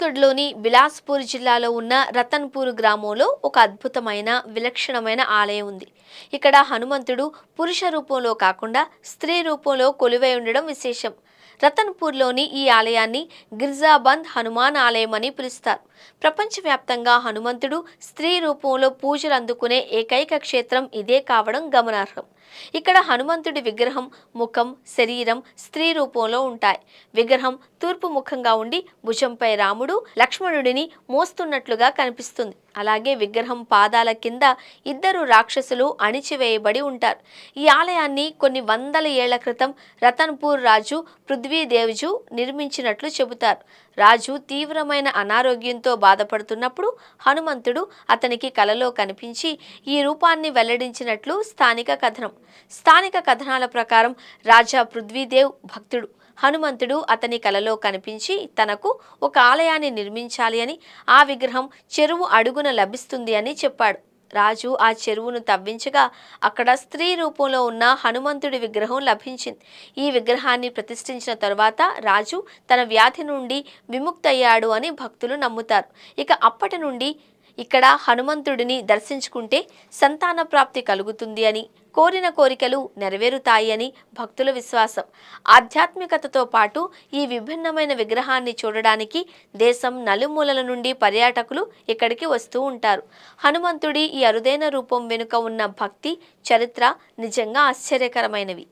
ఛత్తీస్గఢ్లోని బిలాస్పూర్ జిల్లాలో ఉన్న రతన్పూర్ గ్రామంలో ఒక అద్భుతమైన విలక్షణమైన ఆలయం ఉంది. ఇక్కడ హనుమంతుడు పురుష రూపంలో కాకుండా స్త్రీ రూపంలో కొలువై ఉండడం విశేషం. రతన్పూర్లోని ఈ ఆలయాన్ని గిర్జాబంద్ హనుమాన్ ఆలయం అని పిలుస్తారు. ప్రపంచవ్యాప్తంగా హనుమంతుడు స్త్రీ రూపంలో పూజలు అందుకునే ఏకైక క్షేత్రం ఇదే కావడం గమనార్హం. ఇక్కడ హనుమంతుడి విగ్రహం, ముఖం, శరీరం స్త్రీ రూపంలో ఉంటాయి. విగ్రహం తూర్పు ముఖంగా ఉండి భుజంపై రాముడు, లక్ష్మణుడిని మోస్తున్నట్లుగా కనిపిస్తుంది. అలాగే విగ్రహం పాదాల కింద ఇద్దరు రాక్షసులు అణిచివేయబడి ఉంటారు. ఈ ఆలయాన్ని కొన్ని వందల ఏళ్ల క్రితం రతన్పూర్ రాజు పృథ్వీదేవ్జు నిర్మించినట్లు చెబుతారు. రాజు తీవ్రమైన అనారోగ్యంతో బాధపడుతున్నప్పుడు హనుమంతుడు అతనికి కలలో కనిపించి ఈ రూపాన్ని వెల్లడించినట్లు స్థానిక కథనం. స్థానిక కథనాల ప్రకారం రాజా పృథ్వీదేవ్ భక్తుడు. హనుమంతుడు అతని కలలో కనిపించి తనకు ఒక ఆలయాన్ని నిర్మించాలి అని, ఆ విగ్రహం చెరువు అడుగున లభిస్తుంది అని చెప్పాడు. రాజు ఆ చెరువును తవ్వించగా అక్కడ స్త్రీ రూపంలో ఉన్న హనుమంతుడి విగ్రహం లభించింది. ఈ విగ్రహాన్ని ప్రతిష్ఠించిన తరువాత రాజు తన వ్యాధి నుండి విముక్తయ్యాడు అని భక్తులు నమ్ముతారు. ఇక అప్పటి నుండి ఇక్కడ హనుమంతుడిని దర్శించుకుంటే సంతాన ప్రాప్తి కలుగుతుంది అని, కోరిన కోరికలు నెరవేరుతాయి అని భక్తుల విశ్వాసం. ఆధ్యాత్మికతతో పాటు ఈ విభిన్నమైన విగ్రహాన్ని చూడడానికి దేశం నలుమూలల నుండి పర్యాటకులు ఇక్కడికి వస్తూ ఉంటారు. హనుమంతుడి ఈ అరుదైన రూపం వెనుక ఉన్న భక్తి, చరిత్ర నిజంగా ఆశ్చర్యకరమైనవి.